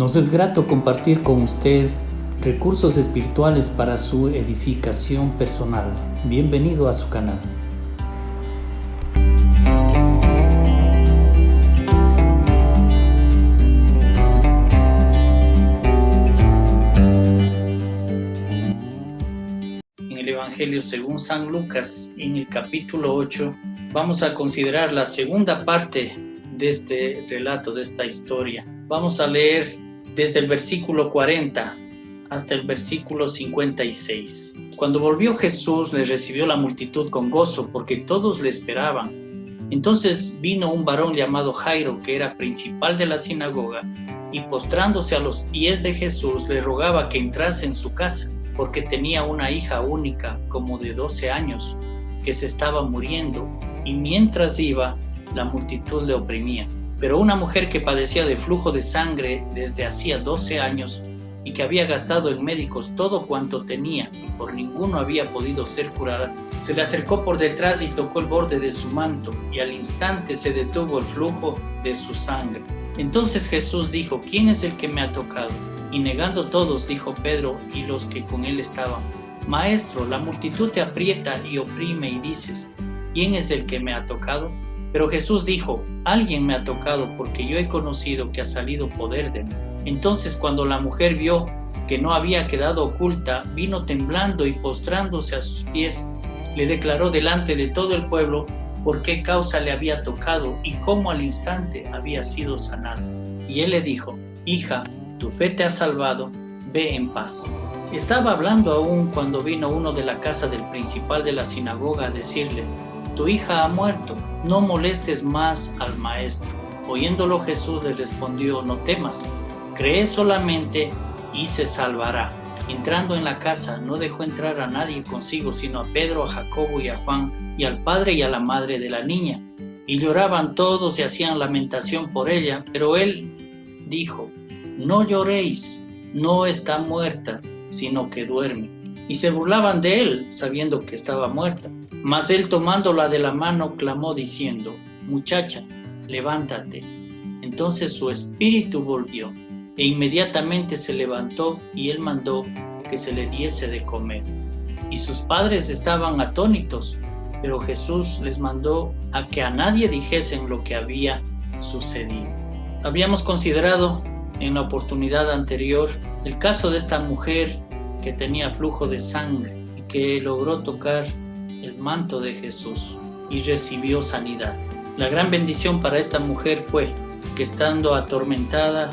Nos es grato compartir con usted recursos espirituales para su edificación personal. Bienvenido a su canal. En el Evangelio según San Lucas, en el capítulo 8, vamos a considerar la segunda parte de este relato, de esta historia. Vamos a leer desde el versículo 40 hasta el versículo 56. Cuando volvió Jesús, le recibió la multitud con gozo, porque todos le esperaban. Entonces vino un varón llamado Jairo, que era principal de la sinagoga, y postrándose a los pies de Jesús, le rogaba que entrase en su casa, porque tenía una hija única, como de 12 años, que se estaba muriendo, y mientras iba, la multitud le oprimía. Pero una mujer que padecía de flujo de sangre desde hacía 12 años y que había gastado en médicos todo cuanto tenía y por ninguno había podido ser curada, se le acercó por detrás y tocó el borde de su manto, y al instante se detuvo el flujo de su sangre. Entonces Jesús dijo: ¿Quién es el que me ha tocado? Y negando todos, dijo Pedro y los que con él estaban: Maestro, la multitud te aprieta y oprime y dices: ¿Quién es el que me ha tocado? Pero Jesús dijo: Alguien me ha tocado, porque yo he conocido que ha salido poder de mí. Entonces, cuando la mujer vio que no había quedado oculta, vino temblando y postrándose a sus pies, le declaró delante de todo el pueblo por qué causa le había tocado y cómo al instante había sido sanada. Y él le dijo: Hija, tu fe te ha salvado, ve en paz. Estaba hablando aún cuando vino uno de la casa del principal de la sinagoga a decirle: Tu hija ha muerto, no molestes más al maestro. Oyéndolo, Jesús le respondió: No temas, cree solamente y se salvará. Entrando en la casa, no dejó entrar a nadie consigo, sino a Pedro, a Jacobo y a Juan, y al padre y a la madre de la niña. Y lloraban todos y hacían lamentación por ella, pero él dijo: No lloréis, no está muerta, sino que duerme. Y se burlaban de él, sabiendo que estaba muerta. Mas él, tomándola de la mano, clamó diciendo: Muchacha, levántate. Entonces su espíritu volvió, e inmediatamente se levantó, y él mandó que se le diese de comer. Y sus padres estaban atónitos, pero Jesús les mandó a que a nadie dijesen lo que había sucedido. Habíamos considerado en la oportunidad anterior el caso de esta mujer que tenía flujo de sangre y que logró tocar el manto de Jesús y recibió sanidad. La gran bendición para esta mujer fue que, estando atormentada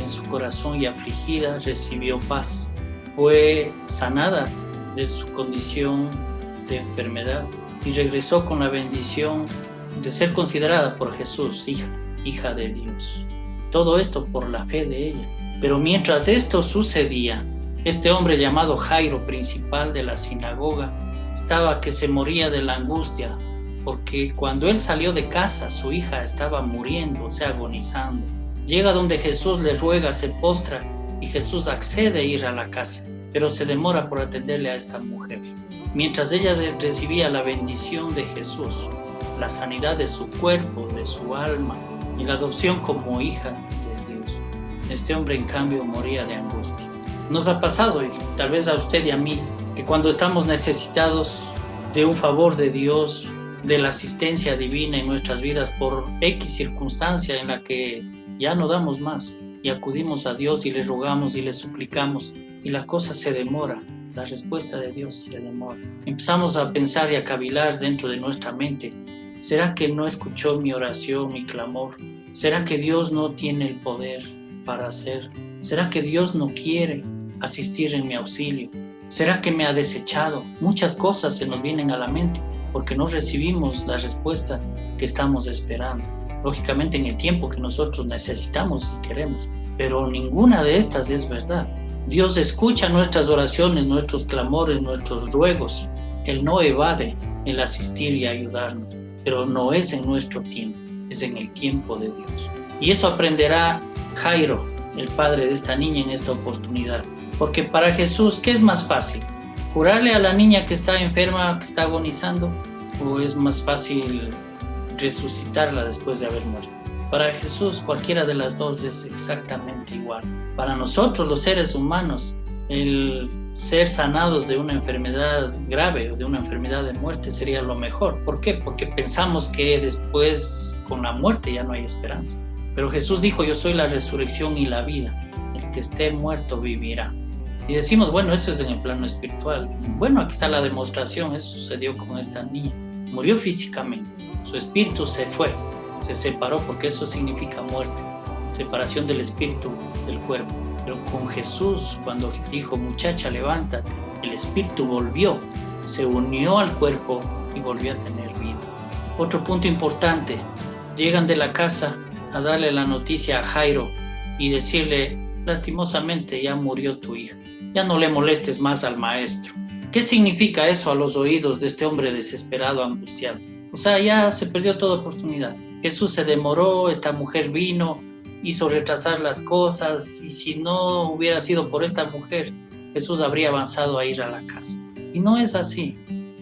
en su corazón y afligida, recibió paz. Fue sanada de su condición de enfermedad y regresó con la bendición de ser considerada por Jesús hija de Dios. Todo esto por la fe de ella. Pero mientras esto sucedía, este hombre llamado Jairo, principal de la sinagoga, estaba que se moría de la angustia, porque cuando él salió de casa, su hija estaba muriendo, o sea, agonizando. Llega donde Jesús le ruega, se postra, y Jesús accede a ir a la casa, pero se demora por atenderle a esta mujer. Mientras ella recibía la bendición de Jesús, la sanidad de su cuerpo, de su alma, y la adopción como hija de Dios, este hombre en cambio moría de angustia. Nos ha pasado, y tal vez a usted y a mí, que cuando estamos necesitados de un favor de Dios, de la asistencia divina en nuestras vidas por X circunstancia en la que ya no damos más y acudimos a Dios y le rogamos y le suplicamos y la cosa se demora, la respuesta de Dios se demora. Empezamos a pensar y a cavilar dentro de nuestra mente: ¿será que no escuchó mi oración, mi clamor? ¿Será que Dios no tiene el poder para hacer? ¿Será que Dios no quiere asistir en mi auxilio? ¿Será que me ha desechado? Muchas cosas se nos vienen a la mente porque no recibimos la respuesta que estamos esperando. Lógicamente en el tiempo que nosotros necesitamos y queremos. Pero ninguna de estas es verdad. Dios escucha nuestras oraciones, nuestros clamores, nuestros ruegos. Él no evade el asistir y ayudarnos. Pero no es en nuestro tiempo, es en el tiempo de Dios. Y eso aprenderá Jairo, el padre de esta niña, en esta oportunidad. Porque para Jesús, ¿qué es más fácil? ¿Curarle a la niña que está enferma, que está agonizando? ¿O es más fácil resucitarla después de haber muerto? Para Jesús cualquiera de las dos es exactamente igual. Para nosotros los seres humanos, el ser sanados de una enfermedad grave o de una enfermedad de muerte sería lo mejor. ¿Por qué? Porque pensamos que después con la muerte ya no hay esperanza. Pero Jesús dijo, yo soy la resurrección y la vida. El que esté muerto vivirá. Y decimos, bueno, eso es en el plano espiritual. Bueno, aquí está la demostración, eso sucedió con esta niña. Murió físicamente, su espíritu se fue, se separó, porque eso significa muerte, separación del espíritu del cuerpo. Pero con Jesús, cuando dijo, muchacha, levántate, el espíritu volvió, se unió al cuerpo y volvió a tener vida. Otro punto importante, llegan de la casa a darle la noticia a Jairo y decirle, lastimosamente ya murió tu hija, ya no le molestes más al maestro. ¿Qué significa eso a los oídos de este hombre desesperado, angustiado? O sea, ya se perdió toda oportunidad. Jesús se demoró, esta mujer vino, hizo retrasar las cosas, y si no hubiera sido por esta mujer, Jesús habría avanzado a ir a la casa. Y no es así.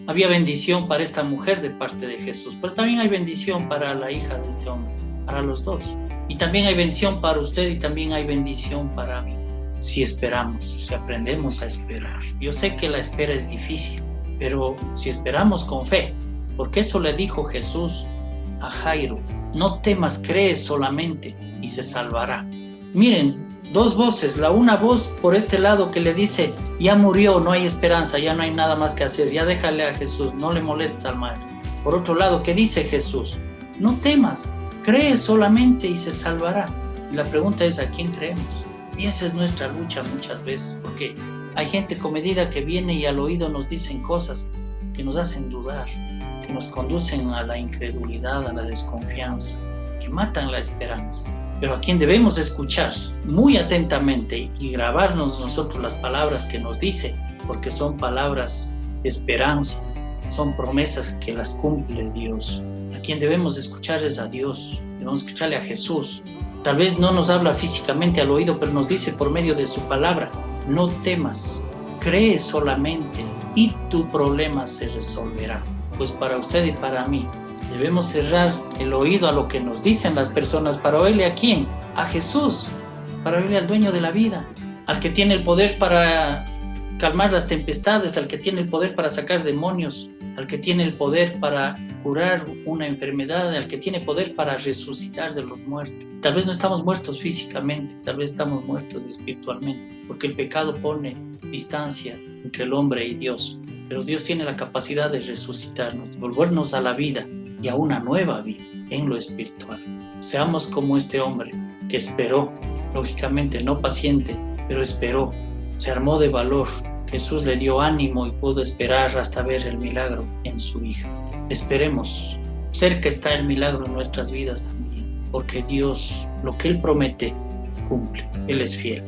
Había bendición para esta mujer de parte de Jesús, pero también hay bendición para la hija de este hombre, para los dos. Y también hay bendición para usted y también hay bendición para mí. Si esperamos, si aprendemos a esperar. Yo sé que la espera es difícil, pero si esperamos con fe, porque eso le dijo Jesús a Jairo, no temas, cree solamente y se salvará. Miren, dos voces, la una voz por este lado que le dice, ya murió, no hay esperanza, ya no hay nada más que hacer, ya déjale a Jesús, no le molestes al maestro. Por otro lado, ¿qué dice Jesús? No temas, cree solamente y se salvará. Y la pregunta es, ¿a quién creemos? Y esa es nuestra lucha muchas veces, porque hay gente comedida que viene y al oído nos dicen cosas que nos hacen dudar, que nos conducen a la incredulidad, a la desconfianza, que matan la esperanza. Pero a quien debemos escuchar muy atentamente y grabarnos nosotros las palabras que nos dice, porque son palabras de esperanza, son promesas que las cumple Dios. A quien debemos escuchar es a Dios, debemos escucharle a Jesús. Tal vez no nos habla físicamente al oído, pero nos dice por medio de su palabra, no temas, cree solamente y tu problema se resolverá. Pues para usted y para mí, debemos cerrar el oído a lo que nos dicen las personas para oírle a quién, a Jesús, para oírle al dueño de la vida, al que tiene el poder para calmar las tempestades, al que tiene el poder para sacar demonios, al que tiene el poder para curar una enfermedad, al que tiene poder para resucitar de los muertos. Tal vez no estamos muertos físicamente, tal vez estamos muertos espiritualmente, porque el pecado pone distancia entre el hombre y Dios. Pero Dios tiene la capacidad de resucitarnos, volvernos a la vida y a una nueva vida en lo espiritual. Seamos como este hombre que esperó, lógicamente no paciente, pero esperó, se armó de valor. Jesús le dio ánimo y pudo esperar hasta ver el milagro en su hija. Esperemos, cerca está el milagro en nuestras vidas también, porque Dios, lo que Él promete, cumple. Él es fiel.